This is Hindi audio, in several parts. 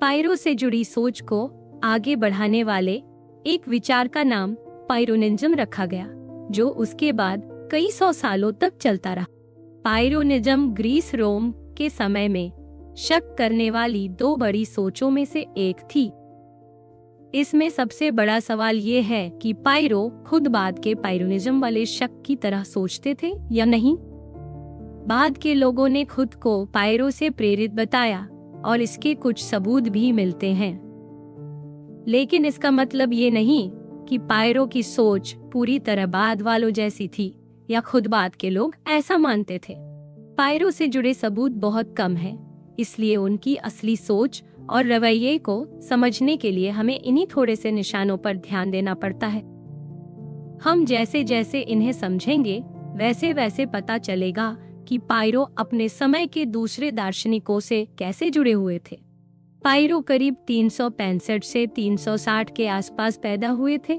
पायरो से जुड़ी सोच को आगे बढ़ाने वाले एक विचार का नाम पायरोनिज्म रखा गया, जो उसके बाद कई सौ सालों तक चलता रहा। पायरोनिज्म ग्रीस रोम के समय में शक करने वाली दो बड़ी सोचों में से एक थी। इसमें सबसे बड़ा सवाल ये है कि पायरो खुद बाद के पायरोनिज्म वाले शक की तरह सोचते थे या नहीं। बाद के लोगों ने खुद को पायरो से प्रेरित बताया और इसके कुछ सबूत भी मिलते हैं, लेकिन इसका मतलब ये नहीं कि पायरो की सोच पूरी तरह बाद वालों जैसी थी या खुद बाद के लोग ऐसा मानते थे। पायरो से जुड़े सबूत बहुत कम हैं, इसलिए उनकी असली सोच और रवैये को समझने के लिए हमें इन्हीं थोड़े से निशानों पर ध्यान देना पड़ता है। हम जैसे जैसे इन्हें समझेंगे वैसे वैसे पता चलेगा कि पायरो अपने समय के दूसरे दार्शनिकों से कैसे जुड़े हुए थे। पायरो करीब 365 से 360 के आसपास पैदा हुए थे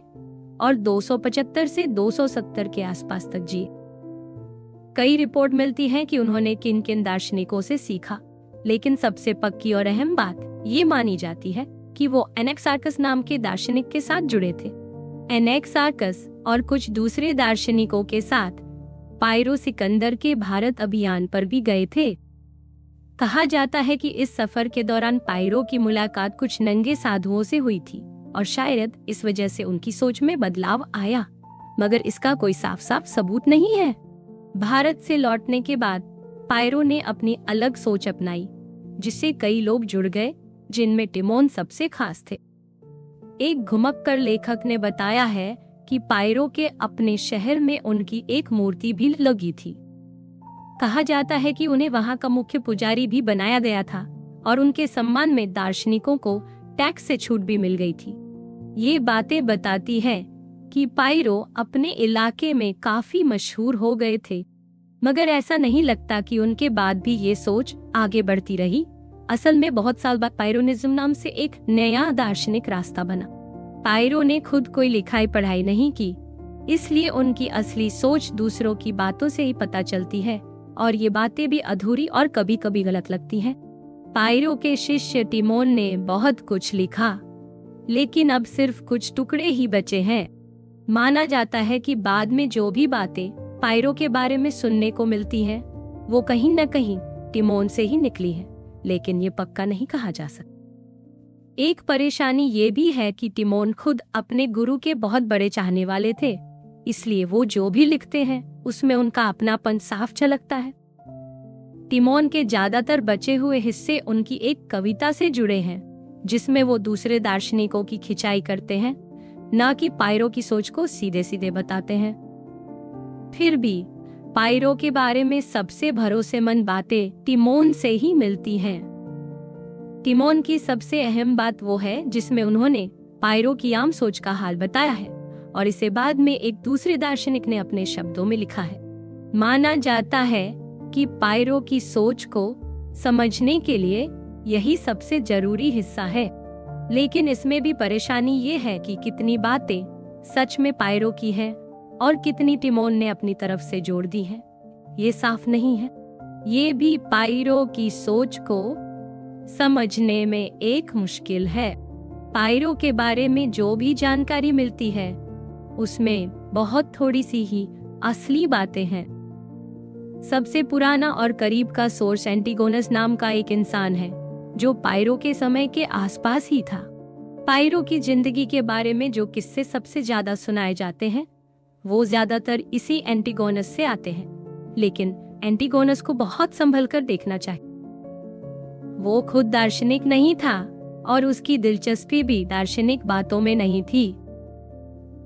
और 275 से 270 के आसपास तक जिए। कई रिपोर्ट मिलती हैं कि उन्होंने किन किन दार्शनिकों से सीखा, लेकिन सबसे पक्की और अहम बात ये मानी जाती है कि वो एनेक्सार्कस नाम के दार्शनिक के साथ जुड़े थे। एनेक्सार्कस और कुछ दूसरे दार्शनिकों के साथ पायरो सिकंदर के भारत अभियान पर भी गए थे। कहा जाता है कि इस सफर के दौरान पायरो की मुलाकात कुछ नंगे साधुओं से हुई थी और शायद इस वजह से उनकी सोच में बदलाव आया, मगर इसका कोई साफ साफ सबूत नहीं है। भारत से लौटने के बाद पायरो ने अपनी अलग सोच अपनाई, जिससे कई लोग जुड़ गए, जिनमें टिमोन सबसे खास थे। एक घुमक्कर लेखक ने बताया है कि पायरो के अपने शहर में उनकी एक मूर्ति भी लगी थी। कहा जाता है कि उन्हें वहां का मुख्य पुजारी भी बनाया गया था और उनके सम्मान में दार्शनिकों को टैक्स से छूट भी मिल गई थी। ये बातें बताती है कि पायरो अपने इलाके में काफी मशहूर हो गए थे, मगर ऐसा नहीं लगता कि उनके बाद भी ये सोच आगे बढ़ती रही। असल में बहुत साल बाद पायरोनिज्म नाम से एक नया दार्शनिक रास्ता बना। पायरो ने खुद कोई लिखाई पढ़ाई नहीं की, इसलिए उनकी असली सोच दूसरों की बातों से ही पता चलती है और ये बातें भी अधूरी और कभी कभी गलत लगती हैं। पायरो के शिष्य टिमोन ने बहुत कुछ लिखा, लेकिन अब सिर्फ कुछ टुकड़े ही बचे हैं। माना जाता है कि बाद में जो भी बातें पायरो के बारे में सुनने को मिलती हैं, वो कहीं न कहीं टिमोन से ही निकली है, लेकिन ये पक्का नहीं कहा जा सकता। एक परेशानी ये भी है कि टिमोन खुद अपने गुरु के बहुत बड़े चाहने वाले थे, इसलिए वो जो भी लिखते हैं उसमें उनका अपनापन साफ झलकता है। टिमोन के ज्यादातर बचे हुए हिस्से उनकी एक कविता से जुड़े हैं, जिसमें वो दूसरे दार्शनिकों की खिंचाई करते हैं, न कि पायरो की सोच को सीधे सीधे बताते हैं। फिर भी पायरो के बारे में सबसे भरोसेमंद बातें टिमोन से ही मिलती हैं। टिमोन की सबसे अहम बात वो है जिसमें उन्होंने पायरो की आम सोच का हाल बताया है और इसे बाद में एक दूसरे दार्शनिक ने अपने शब्दों में लिखा है। माना जाता है कि पायरो की सोच को समझने के लिए यही सबसे जरूरी हिस्सा है, लेकिन इसमें भी परेशानी ये है कि कितनी बातें सच में पायरो की हैं और कितनी टिमोन ने अपनी तरफ से जोड़ दी हैं, ये साफ नहीं है। ये भी पायरो की सोच को समझने में एक मुश्किल है। पायरो के बारे में जो भी जानकारी मिलती है उसमें बहुत थोड़ी सी ही असली बातें हैं। सबसे पुराना और करीब का सोर्स एंटिगोनस नाम का एक इंसान है, जो पायरो के समय के आसपास ही था। पायरो की जिंदगी के बारे में जो किस्से सबसे ज्यादा सुनाए जाते हैं वो ज्यादातर इसी एंटिगोनस से आते हैं, लेकिन एंटिगोनस को बहुत संभल कर देखना चाहिए। वो खुद दार्शनिक नहीं था और उसकी दिलचस्पी भी दार्शनिक बातों में नहीं थी।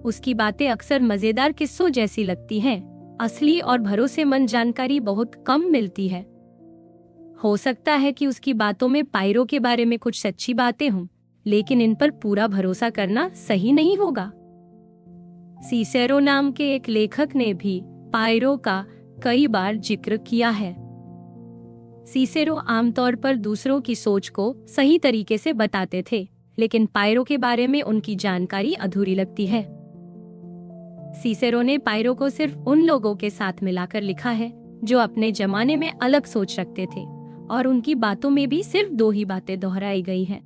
उसकी बातें अक्सर मजेदार किस्सों जैसी लगती हैं। असली और भरोसेमंद जानकारी बहुत कम मिलती है। हो सकता है कि उसकी बातों में पायरो के बारे में कुछ सच्ची बातें हों, लेकिन इन पर पूरा भरोसा करना सही नहीं होगा। सीसेरो नाम के एक लेखक ने भी पायरो का कई बार जिक्र किया है। सीसेरो आमतौर पर दूसरों की सोच को सही तरीके से बताते थे, लेकिन पायरो के बारे में उनकी जानकारी अधूरी लगती है। सीसेरो ने पायरो को सिर्फ उन लोगों के साथ मिलाकर लिखा है जो अपने जमाने में अलग सोच रखते थे, और उनकी बातों में भी सिर्फ दो ही बातें दोहराई गई हैं।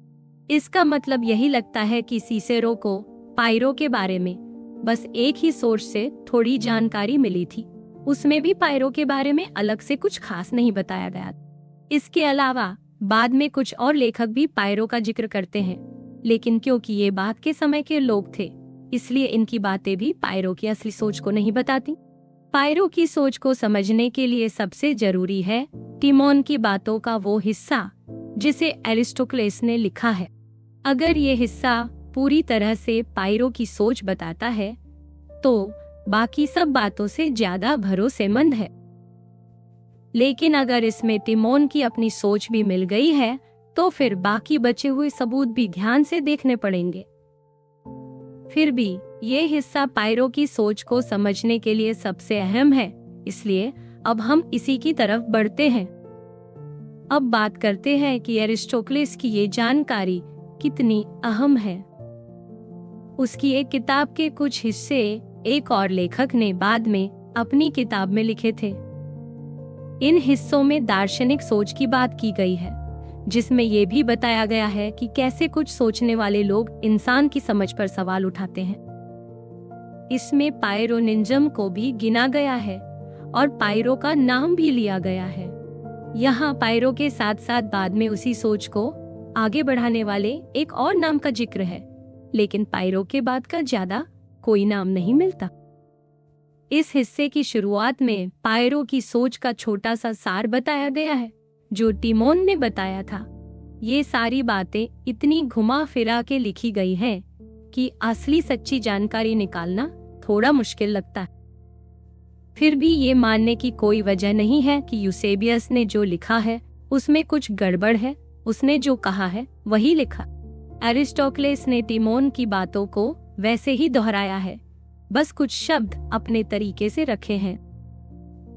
इसका मतलब यही लगता है कि सीसेरो को पायरो के बारे में बस एक ही सोर्स से थोड़ी जानकारी मिली थी। उसमें भी पायरो के बारे में अलग से कुछ खास नहीं बताया गया। इसके अलावा बाद में कुछ और लेखक भी पायरो का जिक्र करते हैं, लेकिन क्योंकि ये बाद के समय के लोग थे, इसलिए इनकी बातें भी पायरो की असली सोच को नहीं बताती। पायरो की सोच को समझने के लिए सबसे जरूरी है टिमोन की बातों का वो हिस्सा जिसे एरिस्टोक्लेस ने लिखा है। अगर ये हिस्सा पूरी तरह से पायरो की सोच बताता है तो बाकी सब बातों से ज्यादा भरोसेमंद है। लेकिन अगर इसमें टिमोन की अपनी सोच भी मिल गई है तो फिर बाकी बचे हुए सबूत भी ध्यान से देखने पड़ेंगे। फिर भी ये हिस्सा पायरो की सोच को समझने के लिए सबसे अहम है, इसलिए अब हम इसी की तरफ बढ़ते हैं। अब बात करते हैं कि एरिस्टोक्लेस की ये जानकारी कितनी अहम है। उसकी एक किताब के कुछ हिस्से एक और लेखक ने बाद में अपनी किताब में लिखे थे। इन हिस्सों में दार्शनिक सोच की बात की गई है, जिसमें यह भी बताया गया है कि कैसे कुछ सोचने वाले लोग इंसान की समझ पर सवाल उठाते हैं। इसमें पायरोनिज्म को भी गिना गया है और पायरो का नाम भी लिया गया है। यहाँ पायरो के साथ साथ बाद में उसी सोच को आगे बढ़ाने वाले एक और नाम का जिक्र है, लेकिन पायरो के बाद का ज्यादा कोई नाम नहीं मिलता। इस हिस्से की शुरुआत में पायरो की सोच का छोटा सा सार बताया गया है जो टिमोन ने बताया था। ये सारी बातें इतनी घुमा फिरा के लिखी गई हैं कि असली सच्ची जानकारी निकालना थोड़ा मुश्किल लगता है। फिर भी ये मानने की कोई वजह नहीं है कि यूसेबियस ने जो लिखा है उसमें कुछ गड़बड़ है। उसने जो कहा है वही लिखा। एरिस्टोक्लेस ने टिमोन की बातों को वैसे ही दोहराया है, बस कुछ शब्द अपने तरीके से रखे हैं।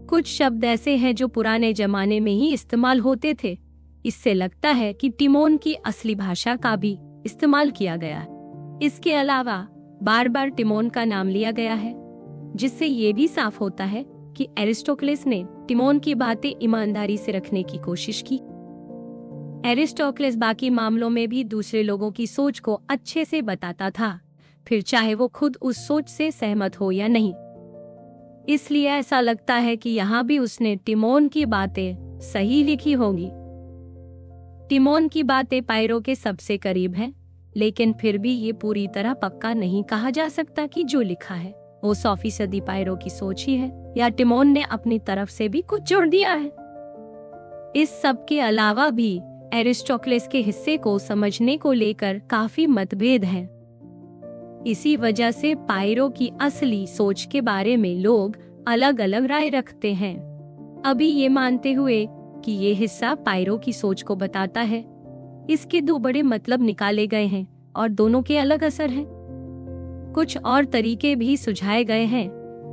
कुछ शब्द ऐसे हैं जो पुराने जमाने में ही इस्तेमाल होते थे। इससे लगता है कि टिमोन की असली भाषा का भी इस्तेमाल किया गया है। इसके अलावा बार बार टिमोन का नाम लिया गया है, जिससे ये भी साफ होता है कि एरिस्टोक्लेस ने टिमोन की बातें ईमानदारी से रखने की कोशिश की। एरिस्टोक्लेस बाकी मामलों में भी दूसरे लोगों की सोच को अच्छे से बताता था, फिर चाहे वो खुद उस सोच से सहमत हो या नहीं। इसलिए ऐसा लगता है कि यहाँ भी उसने टिमोन की बातें सही लिखी होंगी। टिमोन की बातें पायरो के सबसे करीब हैं, लेकिन फिर भी ये पूरी तरह पक्का नहीं कहा जा सकता कि जो लिखा है वो 100% पायरो की सोच ही है या टिमोन ने अपनी तरफ से भी कुछ जोड़ दिया है। इस सब के अलावा भी एरिस्टोक्लेस के हिस्से को समझने को लेकर काफी मतभेद हैं। इसी वजह से पायरो की असली सोच के बारे में लोग अलग अलग राय रखते हैं। अभी ये मानते हुए कि ये हिस्सा पायरो की सोच को बताता है, इसके दो बड़े मतलब निकाले गए हैं और दोनों के अलग असर हैं। कुछ और तरीके भी सुझाए गए हैं,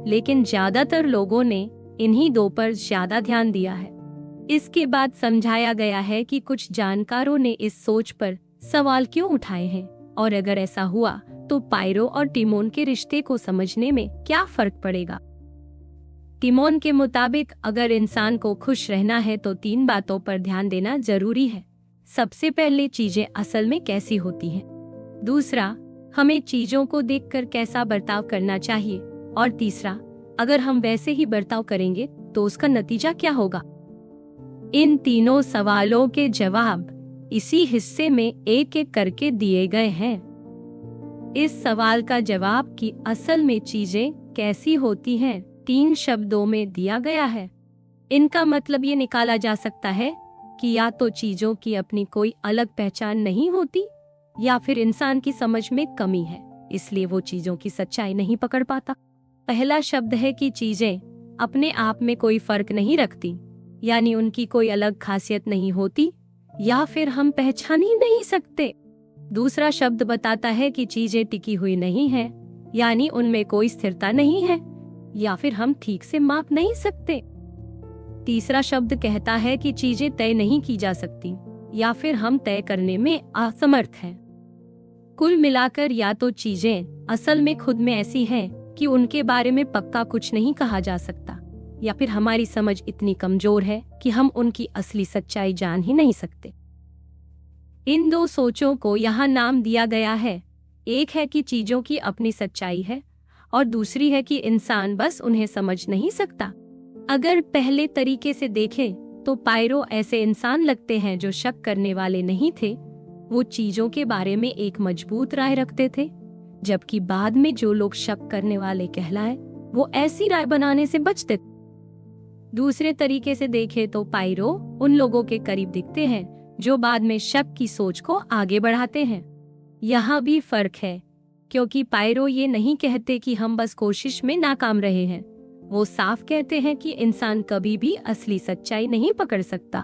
लेकिन ज्यादातर लोगों ने इन्हीं दो पर ज्यादा ध्यान दिया है। इसके बाद समझाया गया है कि कुछ जानकारों ने इस सोच पर सवाल क्यों उठाए हैं और अगर ऐसा हुआ तो पायरो और टिमोन के रिश्ते को समझने में क्या फर्क पड़ेगा। टिमोन के मुताबिक अगर इंसान को खुश रहना है तो 3 बातों पर ध्यान देना जरूरी है। सबसे पहले चीजें असल में कैसी होती हैं, दूसरा हमें चीजों को देखकर कैसा बर्ताव करना चाहिए और तीसरा अगर हम वैसे ही बर्ताव करेंगे तो उसका नतीजा क्या होगा। इन तीनों सवालों के जवाब इसी हिस्से में एक एक करके दिए गए हैं। इस सवाल का जवाब कि असल में चीजें कैसी होती हैं 3 शब्दों में दिया गया है। इनका मतलब ये निकाला जा सकता है कि या तो चीजों की अपनी कोई अलग पहचान नहीं होती या फिर इंसान की समझ में कमी है, इसलिए वो चीजों की सच्चाई नहीं पकड़ पाता। पहला शब्द है कि चीजें अपने आप में कोई फर्क नहीं रखती, यानी उनकी कोई अलग खासियत नहीं होती या फिर हम पहचान ही नहीं सकते। दूसरा शब्द बताता है कि चीजें टिकी हुई नहीं है, यानी उनमें कोई स्थिरता नहीं है या फिर हम ठीक से माप नहीं सकते। तीसरा शब्द कहता है कि चीजें तय नहीं की जा सकती या फिर हम तय करने में असमर्थ हैं। कुल मिलाकर या तो चीजें असल में खुद में ऐसी हैं कि उनके बारे में पक्का कुछ नहीं कहा जा सकता या फिर हमारी समझ इतनी कमजोर है कि हम उनकी असली सच्चाई जान ही नहीं सकते। इन दो सोचों को यहाँ नाम दिया गया है। एक है कि चीजों की अपनी सच्चाई है और दूसरी है कि इंसान बस उन्हें समझ नहीं सकता। अगर पहले तरीके से देखें तो पायरो ऐसे इंसान लगते हैं जो शक करने वाले नहीं थे। वो चीजों के बारे में एक मजबूत राय रखते थे, जबकि बाद में जो लोग शक करने वाले कहलाए वो ऐसी राय बनाने से बचते थे। दूसरे तरीके से देखें तो पायरो उन लोगों के करीब दिखते हैं जो बाद में शक की सोच को आगे बढ़ाते हैं। यहाँ भी फर्क है, क्योंकि पायरो ये नहीं कहते कि हम बस कोशिश में नाकाम रहे हैं। वो साफ कहते हैं कि इंसान कभी भी असली सच्चाई नहीं पकड़ सकता।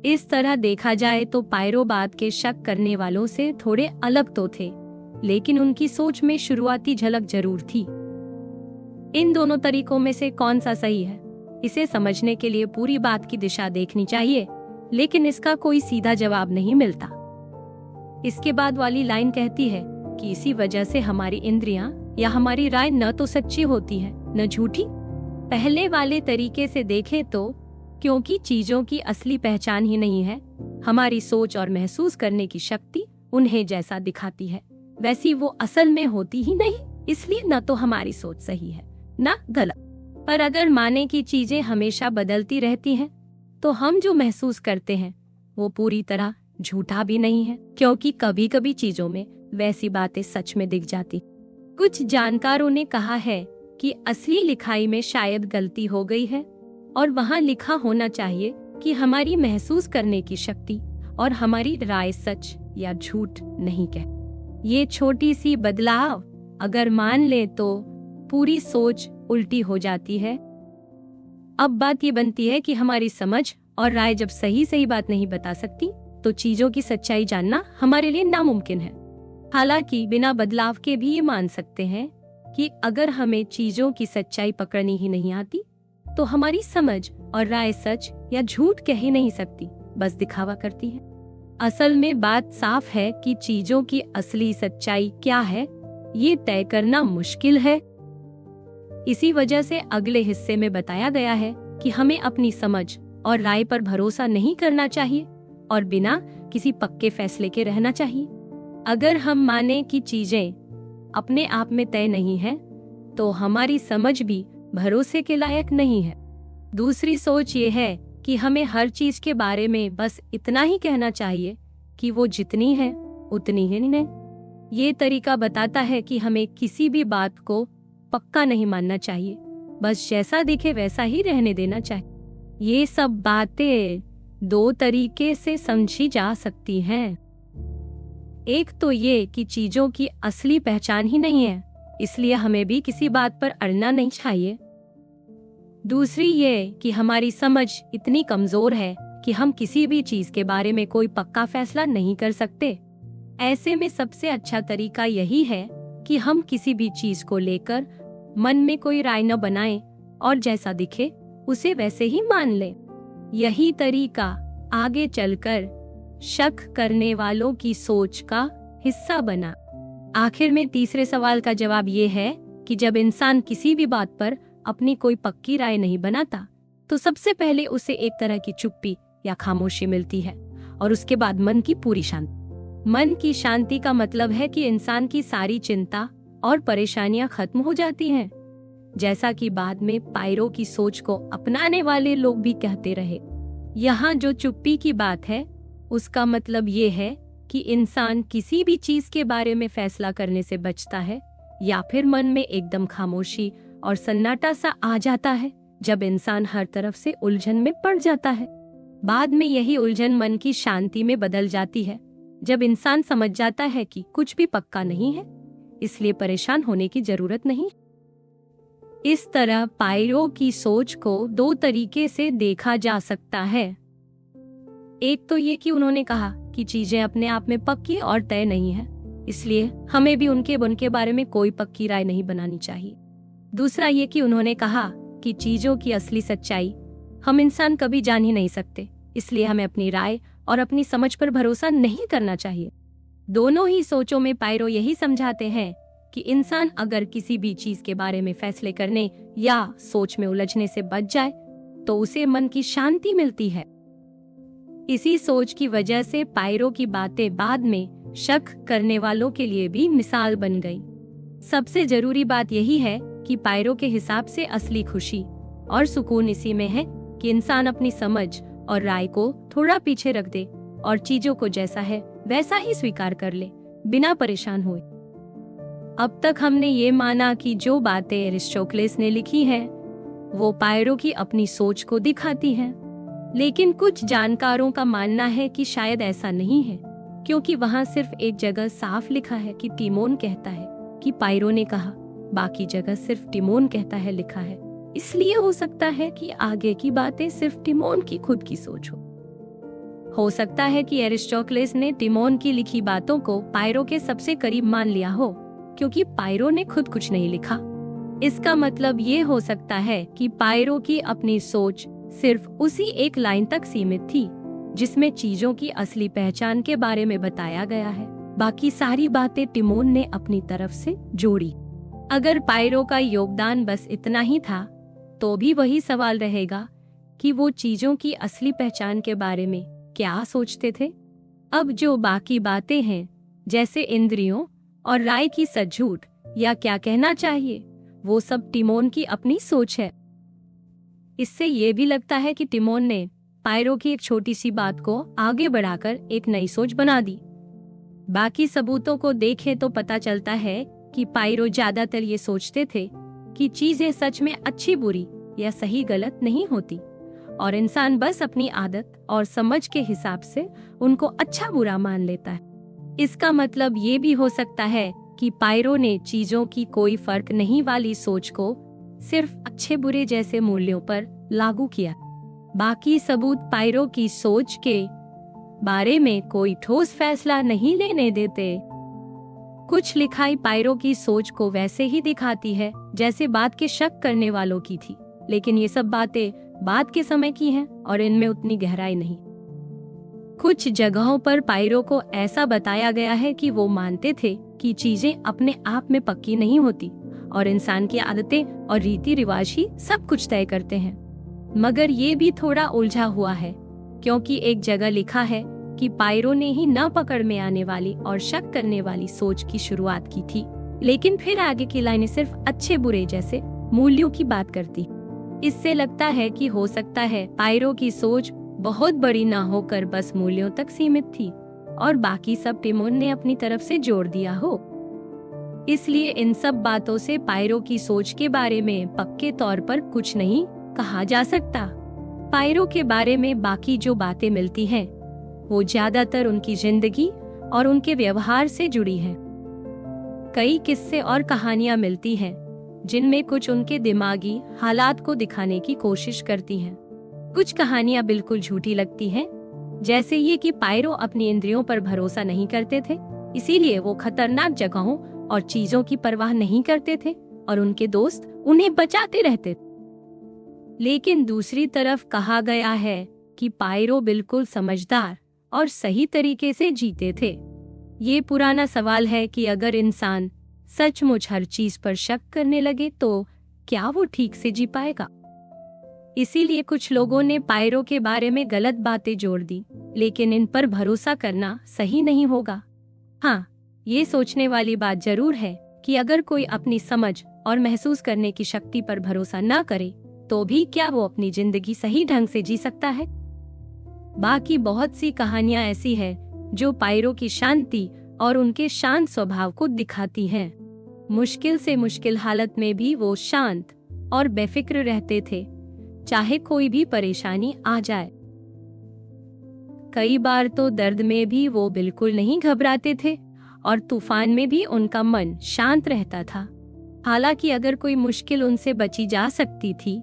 इस तरह देखा जाए तो पायरो बाद के शक करने वालों से थोड़े अलग तो थे, लेकिन उनकी सोच में शुरुआती झलक जरूर थी। इन दोनों तरीकों में से कौन सा सही है, इसे समझने के लिए पूरी बात की दिशा देखनी चाहिए, लेकिन इसका कोई सीधा जवाब नहीं मिलता। इसके बाद वाली लाइन कहती है कि इसी वजह से हमारी इंद्रियां या हमारी राय न तो सच्ची होती है न झूठी। पहले वाले तरीके से देखें तो क्योंकि चीजों की असली पहचान ही नहीं है, हमारी सोच और महसूस करने की शक्ति उन्हें जैसा दिखाती है वैसी वो असल में होती ही नहीं, इसलिए न तो हमारी सोच सही है न गलत। पर अगर माने कि चीजें हमेशा बदलती रहती हैं, तो हम जो महसूस करते हैं वो पूरी तरह झूठा भी नहीं है, क्योंकि कभी कभी चीजों में वैसी बातें सच में दिख जाती। कुछ जानकारों ने कहा है कि असली लिखाई में शायद गलती हो गई है और वहाँ लिखा होना चाहिए कि हमारी महसूस करने की शक्ति और हमारी राय सच या झूठ नहीं कह। ये छोटी सी बदलाव अगर मान ले तो पूरी सोच उल्टी हो जाती है। अब बात ये बनती है कि हमारी समझ और राय जब सही सही बात नहीं बता सकती, तो चीजों की सच्चाई जानना हमारे लिए नामुमकिन है। हालांकि बिना बदलाव के भी ये मान सकते हैं कि अगर हमें चीजों की सच्चाई पकड़नी ही नहीं आती, तो हमारी समझ और राय सच या झूठ कह ही नहीं सकती, बस दिखावा करती है। असल में बात साफ है कि चीजों की असली सच्चाई क्या है, ये तय करना मुश्किल है। इसी वजह से अगले हिस्से में बताया गया है कि हमें अपनी समझ और राय पर भरोसा नहीं करना चाहिए और बिना किसी पक्के फैसले के रहना चाहिए। अगर हम माने कि चीजें अपने आप में तय नहीं है, तो हमारी समझ भी भरोसे के लायक नहीं है। दूसरी सोच ये है कि हमें हर चीज के बारे में बस इतना ही कहना चाहिए कि वो जितनी है उतनी ही नहीं। ये तरीका बताता है कि हमें किसी भी बात को पक्का नहीं मानना चाहिए, बस जैसा दिखे वैसा ही रहने देना चाहिए। ये सब बातें दो तरीके से समझी जा सकती हैं। एक तो ये कि चीजों की असली पहचान ही नहीं है, इसलिए हमें भी किसी बात पर अड़ना नहीं चाहिए। दूसरी ये कि हमारी समझ इतनी कमजोर है कि हम किसी भी चीज के बारे में कोई पक्का फैसला नहीं कर सकते। ऐसे में सबसे अच्छा तरीका यही है कि हम किसी भी चीज को लेकर मन में कोई राय न बनाएं और जैसा दिखे उसे वैसे ही मान लें। यही तरीका आगे चलकर शक करने वालों की सोच का हिस्सा बना। आखिर में तीसरे सवाल का जवाब ये है कि जब इंसान किसी भी बात पर अपनी कोई पक्की राय नहीं बनाता, तो सबसे पहले उसे एक तरह की चुप्पी या खामोशी मिलती है और उसके बाद मन की पूरी शांति। मन की शांति का मतलब है कि इंसान की सारी चिंता और परेशानियां खत्म हो जाती हैं, जैसा कि बाद में पायरो की सोच को अपनाने वाले लोग भी कहते रहे। यहाँ जो चुप्पी की बात है, उसका मतलब ये है कि इंसान किसी भी चीज के बारे में फैसला करने से बचता है, या फिर मन में एकदम खामोशी और सन्नाटा सा आ जाता है जब इंसान हर तरफ से उलझन में पड़ जाता है। बाद में यही उलझन मन की शांति में बदल जाती है, जब इंसान समझ जाता है कि कुछ भी पक्का नहीं है, इसलिए परेशान होने की जरूरत नहीं। इस तरह पायरो की सोच को दो तरीके से देखा जा सकता है। एक तो ये कि उन्होंने कहा कि चीजें अपने आप में पक्की और तय नहीं है, इसलिए हमें भी उनके बारे में कोई पक्की राय नहीं बनानी चाहिए। दूसरा ये कि उन्होंने कहा कि चीजों की असली सच्चाई हम इंसान कभी जान ही नहीं सकते, इसलिए हमें अपनी राय और अपनी समझ पर भरोसा नहीं करना चाहिए। दोनों ही सोचों में पायरो यही समझाते हैं कि इंसान अगर किसी भी चीज के बारे में फैसले करने या सोच में उलझने से बच जाए, तो उसे मन की शांति मिलती है। इसी सोच की वजह से पायरो की बातें बाद में शक करने वालों के लिए भी मिसाल बन गई। सबसे जरूरी बात यही है कि पायरो के हिसाब से असली खुशी और सुकून इसी में है कि इंसान अपनी समझ और राय को थोड़ा पीछे रख दे और चीजों को जैसा है वैसा ही स्वीकार कर ले, बिना परेशान हुए। अब तक हमने ये माना कि जो बातें एरिस्टोटलेस ने लिखी हैं, वो पायरो की अपनी सोच को दिखाती हैं। लेकिन कुछ जानकारों का मानना है कि शायद ऐसा नहीं है, क्योंकि वहाँ सिर्फ एक जगह साफ लिखा है कि टिमोन कहता है कि पायरो ने कहा, बाकी जगह सिर्फ टिमोन कहता है लिखा है। इसलिए हो सकता है कि आगे की बातें सिर्फ टिमोन की खुद की सोच हो सकता है कि एरिस्टोटलेस ने टिमोन की लिखी बातों को पायरो के सबसे करीब मान लिया हो, क्योंकि पायरो ने खुद कुछ नहीं लिखा। इसका मतलब ये हो सकता है कि पायरो की अपनी सोच सिर्फ उसी एक लाइन तक सीमित थी जिसमें चीजों की असली पहचान के बारे में बताया गया है। बाकी सारी बातें टिमोन ने अपनी तरफ से जोड़ी। अगर पायरो का योगदान बस इतना ही था, तो भी वही सवाल रहेगा कि वो चीजों की असली पहचान के बारे में क्या सोचते थे। अब जो बाकी बातें हैं, जैसे इंद्रियों और राय की सच झूठ या क्या कहना चाहिए, वो सब टिमोन की अपनी सोच है। इससे ये भी लगता है कि टिमोन ने पायरो की एक छोटी सी बात को आगे बढ़ाकर एक नई सोच बना दी। बाकी सबूतों को देखें तो पता चलता है कि पायरो ज्यादातर ये सोचते थे कि चीजें सच में अच्छी बुरी या सही गलत नहीं होती, और इंसान बस अपनी आदत और समझ के हिसाब से उनको अच्छा बुरा मान लेता है। इसका मतलब ये भी हो सकता है कि पायरो ने चीजों की कोई फर्क नहीं वाली सोच को सिर्फ अच्छे बुरे जैसे मूल्यों पर लागू किया। बाकी सबूत पायरो की सोच के बारे में कोई ठोस फैसला नहीं लेने देते। कुछ लिखाई पायरो की सोच को वैसे ही दिखाती है जैसे बात के शक करने वालों की थी, लेकिन ये सब बातें बाद के समय की हैं और इनमें उतनी गहराई नहीं। कुछ जगहों पर पायरो को ऐसा बताया गया है कि वो मानते थे कि चीजें अपने आप में पक्की नहीं होती और इंसान की आदतें और रीति रिवाज ही सब कुछ तय करते हैं। मगर ये भी थोड़ा उलझा हुआ है, क्योंकि एक जगह लिखा है कि पायरो ने ही न पकड़ में आने वाली और शक करने वाली सोच की शुरुआत की थी, लेकिन फिर आगे की लाइनें सिर्फ अच्छे बुरे जैसे मूल्यों की बात करती। इससे लगता है कि हो सकता है पायरो की सोच बहुत बड़ी ना होकर बस मूल्यों तक सीमित थी और बाकी सब टिमोन ने अपनी तरफ से जोड़ दिया हो। इसलिए इन सब बातों से पायरो की सोच के बारे में पक्के तौर पर कुछ नहीं कहा जा सकता। पायरो के बारे में बाकी जो बातें मिलती हैं, वो ज्यादातर उनकी जिंदगी और उनके व्यवहार से जुड़ी हैं। कई किस्से और कहानियां मिलती हैं जिनमें कुछ उनके दिमागी हालात को दिखाने की कोशिश करती हैं। कुछ कहानियां बिल्कुल झूठी लगती हैं, जैसे ये कि पायरो अपनी इंद्रियों पर भरोसा नहीं करते थे, इसीलिए वो खतरनाक जगहों और चीजों की परवाह नहीं करते थे और उनके दोस्त उन्हें बचाते रहते। लेकिन दूसरी तरफ कहा गया है कि पायरो बिल्कुल समझदार और सही तरीके से जीते थे। ये पुराना सवाल है कि अगर इंसान सचमुच हर चीज पर शक करने लगे तो क्या वो ठीक से जी पाएगा। इसीलिए कुछ लोगों ने पायरो के बारे में गलत बातें जोड़ दी, लेकिन इन पर भरोसा करना सही नहीं होगा। हाँ, ये सोचने वाली बात जरूर है कि अगर कोई अपनी समझ और महसूस करने की शक्ति पर भरोसा न करे, तो भी क्या वो अपनी जिंदगी सही ढंग से जी सकता है। बाकी बहुत सी कहानियां ऐसी है जो पायरो की शांति और उनके शांत स्वभाव को दिखाती हैं। मुश्किल से मुश्किल हालत में भी वो शांत और बेफिक्र रहते थे, चाहे कोई भी परेशानी आ जाए। कई बार तो दर्द में भी वो बिल्कुल नहीं घबराते थे और तूफान में भी उनका मन शांत रहता था। हालांकि अगर कोई मुश्किल उनसे बची जा सकती थी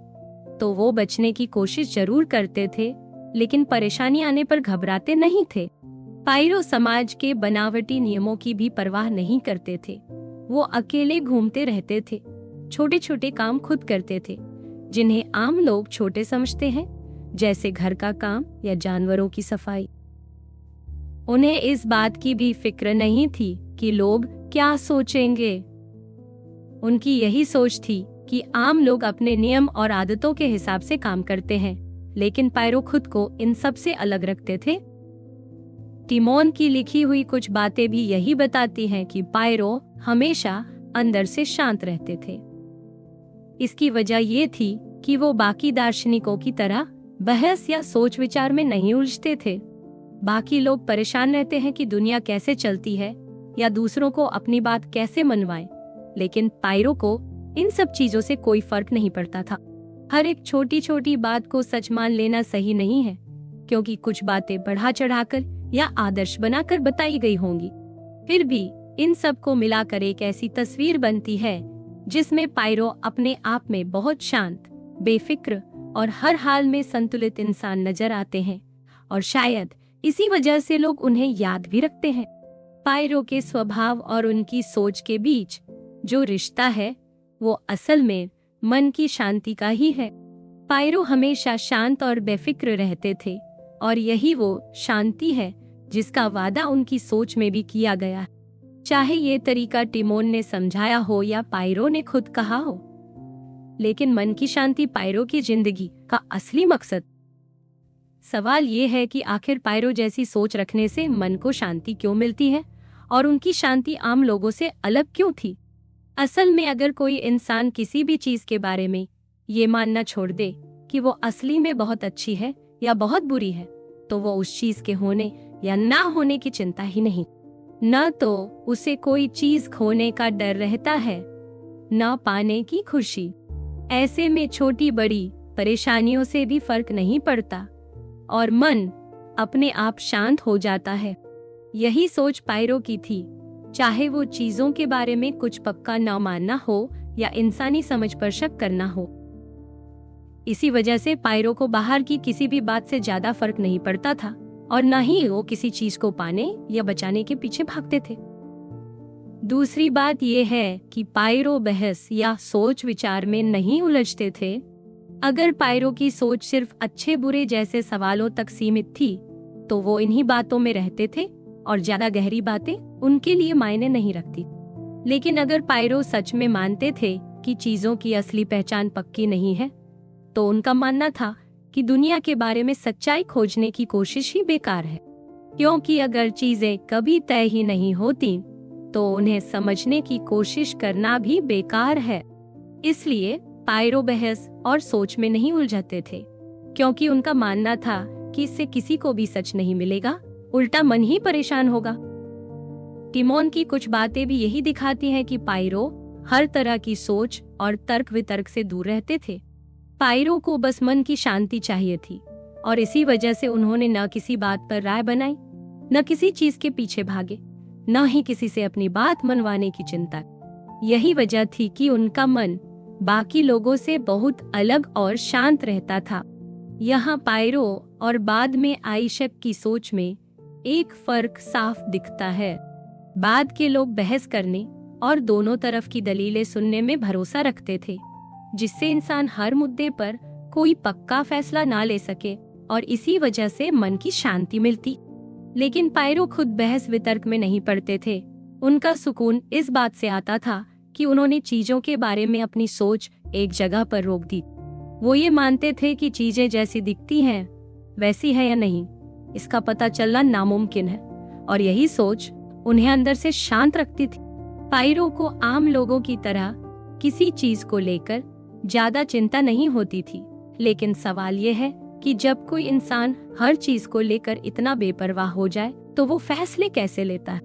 तो वो बचने की कोशिश जरूर करते थे, लेकिन परेशानी आने पर घबराते नहीं थे। पायरो समाज के बनावटी नियमों की भी परवाह नहीं करते थे। वो अकेले घूमते रहते थे, छोटे छोटे काम खुद करते थे जिन्हें आम लोग छोटे समझते हैं, जैसे घर का काम या जानवरों की सफाई। उन्हें इस बात की भी फिक्र नहीं थी कि लोग क्या सोचेंगे। उनकी यही सोच थी कि आम लोग अपने नियम और आदतों के हिसाब से काम करते हैं, लेकिन पायरो खुद को इन सब से अलग रखते थे। टिमोन की लिखी हुई कुछ बातें भी यही बताती हैं कि पायरो हमेशा अंदर से शांत रहते थे। इसकी वजह ये थी कि वो बाकी दार्शनिकों की तरह बहस या सोच विचार में नहीं उलझते थे। बाकी लोग परेशान रहते हैं कि दुनिया कैसे चलती है या दूसरों को अपनी बात कैसे मनवाएं, लेकिन पायरो को इन सब चीजों से कोई फर्क नहीं पड़ता था। हर एक छोटी छोटी बात को सच मान लेना सही नहीं है, क्योंकि कुछ बातें बढ़ा चढ़ाकर या आदर्श बनाकर बताई गई होंगी। फिर भी इन सब को मिलाकर एक ऐसी तस्वीर बनती है जिसमें पायरो अपने आप में बहुत शांत, बेफिक्र और हर हाल में संतुलित इंसान नजर आते हैं, और शायद इसी वजह से लोग उन्हें याद भी रखते हैं। पायरो के स्वभाव और उनकी सोच के बीच जो रिश्ता है वो असल में मन की शांति का ही है। पायरो हमेशा शांत और बेफिक्र रहते थे, और यही वो शांति है जिसका वादा उनकी सोच में भी किया गया, चाहे ये तरीका टिमोन ने समझाया हो या पायरो ने खुद कहा हो। लेकिन मन की शांति पायरो की जिंदगी का असली मकसद। सवाल ये है कि आखिर पायरो जैसी सोच रखने से मन को शांति क्यों मिलती है और उनकी शांति आम लोगों से अलग क्यों थी? असल में अगर कोई इंसान किसी भी चीज के बारे में ये मानना छोड़ दे कि वो असली में बहुत अच्छी है या बहुत बुरी है, तो वो उस चीज के होने या ना होने की चिंता ही नहीं। न तो उसे कोई चीज खोने का डर रहता है, न पाने की खुशी। ऐसे में छोटी बड़ी परेशानियों से भी फर्क नहीं पड़ता और मन अपने आप शांत हो जाता है। यही सोच पायरो की थी, चाहे वो चीजों के बारे में कुछ पक्का न मानना हो या इंसानी समझ पर शक करना हो। इसी वजह से पायरो को बाहर की किसी भी बात से ज्यादा फर्क नहीं पड़ता था, और न ही वो किसी चीज को पाने या बचाने के पीछे भागते थे। दूसरी बात यह है कि पायरो बहस या सोच विचार में नहीं उलझते थे। अगर पायरो की सोच सिर्फ अच्छे बुरे जैसे सवालों तक सीमित थी, तो वो इन्हीं बातों में रहते थे और ज्यादा गहरी बातें उनके लिए मायने नहीं रखती। लेकिन अगर पायरो सच में मानते थे कि चीजों की असली पहचान पक्की नहीं है, तो उनका मानना था कि दुनिया के बारे में सच्चाई खोजने की कोशिश ही बेकार है, क्योंकि अगर चीजें कभी तय ही नहीं होती तो उन्हें समझने की कोशिश करना भी बेकार है। इसलिए पायरो बहस और सोच में नहीं उलझते थे, क्योंकि उनका मानना था कि इससे किसी को भी सच नहीं मिलेगा, उल्टा मन ही परेशान होगा। टिमोन की कुछ बातें भी यही दिखाती हैं कि पायरो हर तरह की सोच और तर्क वितर्क से दूर रहते थे। पायरो को बस मन की शांति चाहिए थी, और इसी वजह से उन्होंने न किसी बात पर राय बनाई, न किसी चीज के पीछे भागे, न ही किसी से अपनी बात मनवाने की चिंता। यही वजह थी कि उनका मन बाकी लोगों से बहुत अलग और शांत रहता था। यहाँ पायरो और बाद में आइशक की सोच में एक फर्क साफ दिखता है। बाद के लोग बहस करने और दोनों तरफ की दलीलें सुनने में भरोसा रखते थे, जिससे इंसान हर मुद्दे पर कोई पक्का फैसला ना ले सके, और इसी वजह से मन की शांति मिलती। लेकिन पायरो खुद बहस वितर्क में नहीं पड़ते थे। उनका सुकून इस बात से आता था कि उन्होंने चीजों के बारे में अपनी सोच एक जगह पर रोक दी। वो ये मानते थे कि चीजें जैसी दिखती हैं वैसी है या नहीं, इसका पता चलना नामुमकिन है, और यही सोच उन्हें अंदर से शांत रखती थी। पायरो को आम लोगों की तरह किसी चीज को लेकर ज्यादा चिंता नहीं होती थी, लेकिन सवाल ये है कि जब कोई इंसान हर चीज को लेकर इतना बेपरवाह हो जाए तो वो फैसले कैसे लेता है।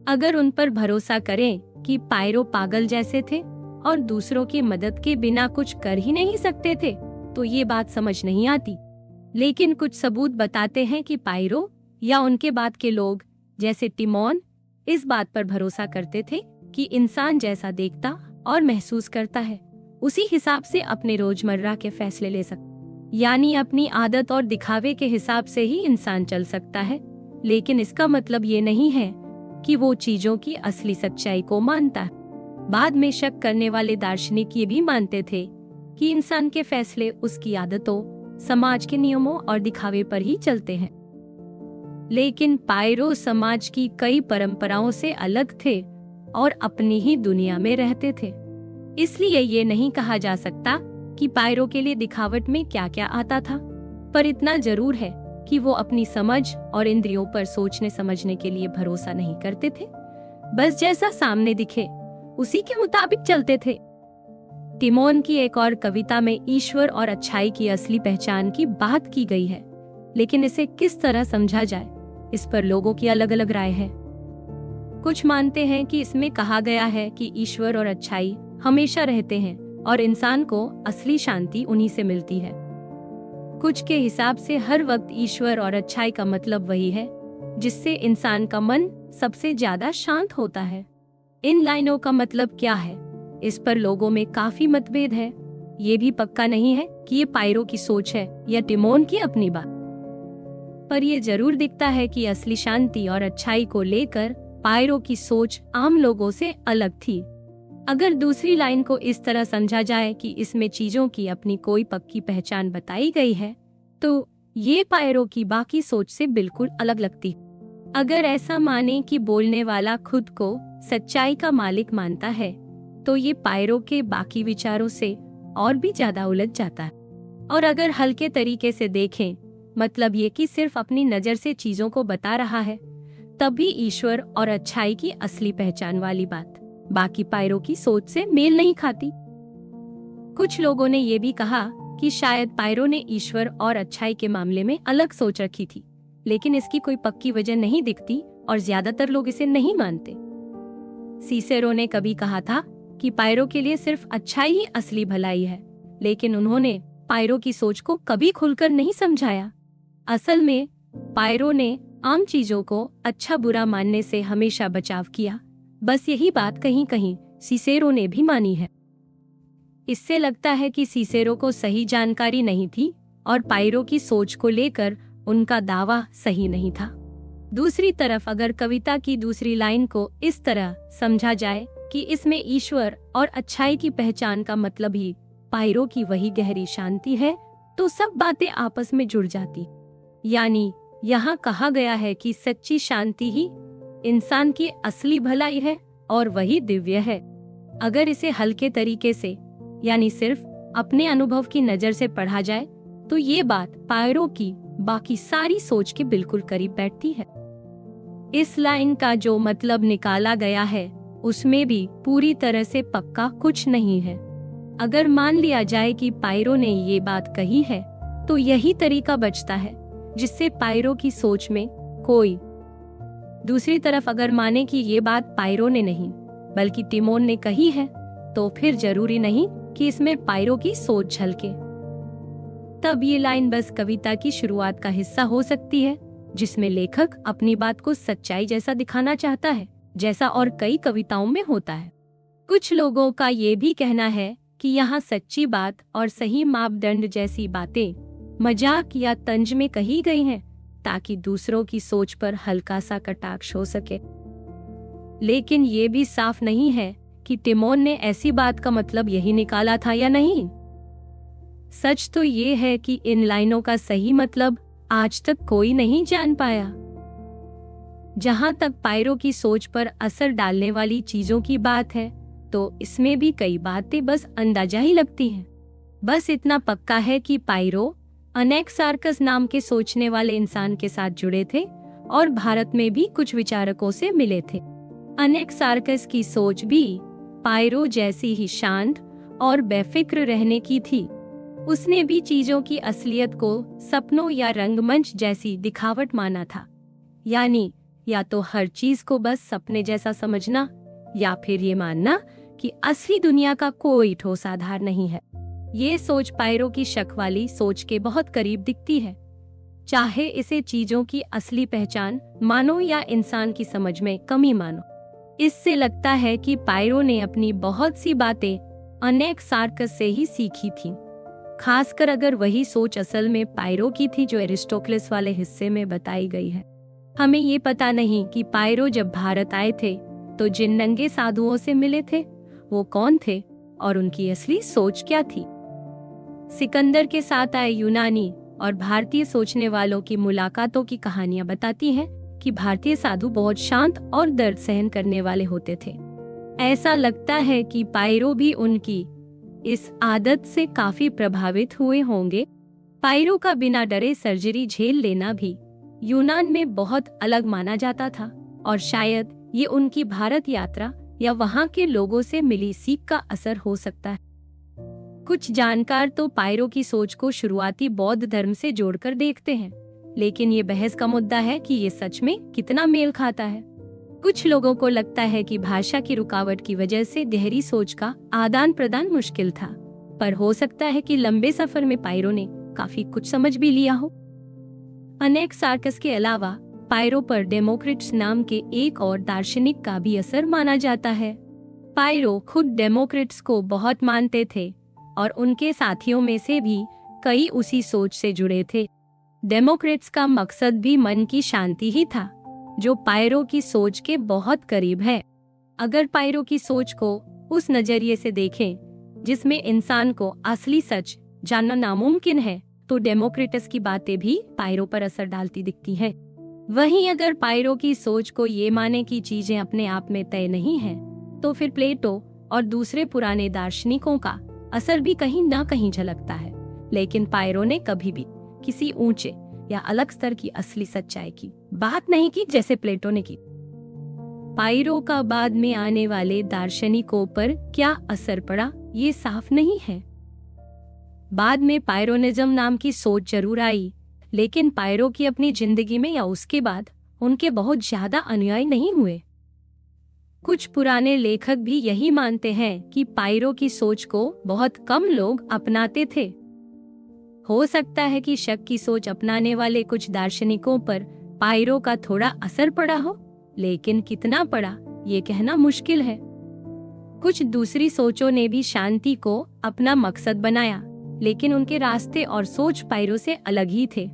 अगर उन पर भरोसा करें कि पायरो पागल जैसे थे और दूसरों की मदद के बिना कुछ कर ही नहीं सकते थे, तो ये बात समझ नहीं आती। लेकिन कुछ सबूत बताते हैं कि पायरो या उनके बाद के लोग जैसे टिमोन इस बात पर भरोसा करते थे कि इंसान जैसा देखता और महसूस करता है, उसी हिसाब से अपने रोजमर्रा के फैसले ले सकता, यानी अपनी आदत और दिखावे के हिसाब से ही इंसान चल सकता है। लेकिन इसका मतलब ये नहीं है कि वो चीजों की असली सच्चाई को मानता है। बाद में शक करने वाले दार्शनिक ये भी मानते थे कि इंसान के फैसले उसकी आदतों, समाज के नियमों और दिखावे पर ही चलते हैं। लेकिन पायरो समाज की कई परंपराओं से अलग थे और अपनी ही दुनिया में रहते थे। इसलिए ये नहीं कहा जा सकता कि पायरो के लिए दिखावट में क्या क्या आता था। पर इतना जरूर है कि वो अपनी समझ और इंद्रियों पर सोचने समझने के लिए भरोसा नहीं करते थे। बस जैसा सामने दिखे उसी के मुताबिक चलते थे। टिमोन की एक और कविता में ईश्वर और अच्छाई की असली पहचान की बात की गई है, लेकिन इसे किस तरह समझा जाए इस पर लोगों की अलग अलग राय है। कुछ मानते हैं कि इसमें कहा गया है कि ईश्वर और अच्छाई हमेशा रहते हैं और इंसान को असली शांति उन्हीं से मिलती है। कुछ के हिसाब से हर वक्त ईश्वर और अच्छाई का मतलब वही है जिससे इंसान का मन सबसे ज्यादा शांत होता है। इन लाइनों का मतलब क्या है, इस पर लोगों में काफी मतभेद है। ये भी पक्का नहीं है कि ये पायरो की सोच है या टिमोन की अपनी बात, पर यह जरूर दिखता है कि असली शांति और अच्छाई को लेकर पायरो की सोच आम लोगों से अलग थी। अगर दूसरी लाइन को इस तरह समझा जाए कि इसमें चीजों की अपनी कोई पक्की पहचान बताई गई है, तो ये पायरो की बाकी सोच से बिल्कुल अलग लगती। अगर ऐसा माने कि बोलने वाला खुद को सच्चाई का मालिक मानता है, तो ये पायरो के बाकी विचारों से और भी ज्यादा उलझ जाता है। और अगर हल्के तरीके से देखें, मतलब ये कि सिर्फ अपनी नजर से चीजों को बता रहा है, तब भी ईश्वर और अच्छाई की असली पहचान वाली बात बाकी पायरो की सोच से मेल नहीं खाती। कुछ लोगों ने ये भी कहा कि शायद पायरो ने ईश्वर और अच्छाई के मामले में अलग सोच रखी थी, लेकिन इसकी कोई पक्की वजह नहीं दिखती और ज्यादातर लोग इसे नहीं मानते। सीसेरो ने कभी कहा था कि पायरो के लिए सिर्फ अच्छाई ही असली भलाई है, लेकिन उन्होंने पायरो की सोच को कभी खुलकर नहीं समझाया। असल में पायरो ने आम चीजों को अच्छा बुरा मानने से हमेशा बचाव किया। बस यही बात कहीं कहीं सीसेरो ने भी मानी है। इससे लगता है कि सीसेरो को सही जानकारी नहीं थी और पायरो की सोच को लेकर उनका दावा सही नहीं था। दूसरी तरफ अगर कविता की दूसरी लाइन को इस तरह समझा जाए कि इसमें ईश्वर और अच्छाई की पहचान का मतलब ही पायरो की वही गहरी शांति है, तो सब बातें आपस में जुड़ जाती। यानी यहाँ कहा गया है कि सच्ची शांति ही इंसान की असली भलाई है और वही दिव्य है। अगर इसे हल्के तरीके से यानी सिर्फ अपने अनुभव की नजर से पढ़ा जाए, तो ये बात पायरो की बाकी सारी सोच के बिल्कुल करीब बैठती है। इस लाइन का जो मतलब निकाला गया है, उसमें भी पूरी तरह से पक्का कुछ नहीं है। अगर मान लिया जाए कि पायरो ने ये बात कही है, तो यही तरीका बचता है जिससे पायरो की सोच में कोई। दूसरी तरफ अगर माने कि ये बात पायरो ने नहीं बल्कि टिमोन ने कही है, तो फिर जरूरी नहीं कि इसमें पायरो की सोच झलके। तब ये लाइन बस कविता की शुरुआत का हिस्सा हो सकती है, जिसमें लेखक अपनी बात को सच्चाई जैसा दिखाना चाहता है, जैसा और कई कविताओं में होता है। कुछ लोगों का ये भी कहना है कि यहाँ सच्ची बात और सही मापदंड जैसी बातें मजाक या तंज में कही गई हैं, ताकि दूसरों की सोच पर हल्का सा कटाक्ष हो सके। लेकिन ये भी साफ नहीं है कि टिमोन ने ऐसी बात का मतलब यही निकाला था या नहीं। सच तो ये है कि इन लाइनों का सही मतलब आज तक कोई नहीं जान पाया। जहां तक पायरो की सोच पर असर डालने वाली चीजों की बात है, तो इसमें भी कई बातें बस अंदाजा ही लगती हैं। बस इतना पक्का है कि पायरो अनेक्सार्कस नाम के सोचने वाले इंसान के साथ जुड़े थे और भारत में भी कुछ विचारकों से मिले थे। अनेक्सार्कस की सोच भी पायरो जैसी ही शांत और बेफिक्र रहने की थी। उसने भी चीजों की असलियत को सपनों या रंगमंच जैसी दिखावट माना था। यानी या तो हर चीज को बस सपने जैसा समझना, या फिर ये मानना कि असली दुनिया का कोई ठोस आधार नहीं है। ये सोच पायरो की शक वाली सोच के बहुत करीब दिखती है, चाहे इसे चीजों की असली पहचान मानो या इंसान की समझ में कमी मानो। इससे लगता है कि पायरो ने अपनी बहुत सी बातें अनेक्सार्कस से ही सीखी थी, खासकर अगर वही सोच असल में पायरो की थी जो एरिस्टोक्लेस वाले हिस्से में बताई गई है। हमें ये पता नहीं कि पायरो जब भारत आए थे तो जिन नंगे साधुओं से मिले थे वो कौन थे और उनकी असली सोच क्या थी। सिकंदर के साथ आए यूनानी और भारतीय सोचने वालों की मुलाकातों की कहानियां बताती हैं कि भारतीय साधु बहुत शांत और दर्द सहन करने वाले होते थे। ऐसा लगता है कि पायरो भी उनकी इस आदत से काफी प्रभावित हुए होंगे। पायरो का बिना डरे सर्जरी झेल लेना भी यूनान में बहुत अलग माना जाता था और शायद ये उनकी भारत यात्रा या वहाँ के लोगों से मिली सीख का असर हो सकता है। कुछ जानकार तो पायरो की सोच को शुरुआती बौद्ध धर्म से जोड़कर देखते हैं, लेकिन ये बहस का मुद्दा है कि ये सच में कितना मेल खाता है। कुछ लोगों को लगता है कि भाषा की रुकावट की वजह से गहरी सोच का आदान प्रदान मुश्किल था, पर हो सकता है कि लंबे सफर में पायरो ने काफी कुछ समझ भी लिया हो। अनेक्सार्कस के अलावा पायरो पर डेमोक्रिटस नाम के एक और दार्शनिक का भी असर माना जाता है। पायरो खुद डेमोक्रिटस को बहुत मानते थे और उनके साथियों में से भी कई उसी सोच से जुड़े थे। डेमोक्रिट्स का मकसद भी मन की शांति ही था, जो पायरो की सोच के बहुत करीब है। अगर पायरो की सोच को उस नजरिए से देखें जिसमें इंसान को असली सच जानना नामुमकिन है, तो डेमोक्रिटस की बातें भी पायरो पर असर डालती दिखती हैं। वहीं अगर पायरो की सोच को ये माने कि चीजें अपने आप में तय नहीं हैं, तो फिर प्लेटो और दूसरे पुराने दार्शनिकों का असर भी कहीं ना कहीं झलकता है। लेकिन पायरो ने कभी भी किसी ऊंचे या अलग स्तर की असली सच्चाई की बात नहीं की जैसे प्लेटो ने की। पायरो का बाद में आने वाले दार्शनिकों पर क्या असर पड़ा, ये साफ नहीं है। बाद में पायरोनिज्म नाम की सोच जरूर आई, लेकिन पायरो की अपनी जिंदगी में या उसके बाद उनके बहुत ज्यादा अनुयायी नहीं हुए। कुछ पुराने लेखक भी यही मानते हैं कि पायरो की सोच को बहुत कम लोग अपनाते थे। हो सकता है कि शक की सोच अपनाने वाले कुछ दार्शनिकों पर पायरो का थोड़ा असर पड़ा हो, लेकिन कितना पड़ा ये कहना मुश्किल है। कुछ दूसरी सोचों ने भी शांति को अपना मकसद बनाया, लेकिन उनके रास्ते और सोच पायरो से अलग ही थे।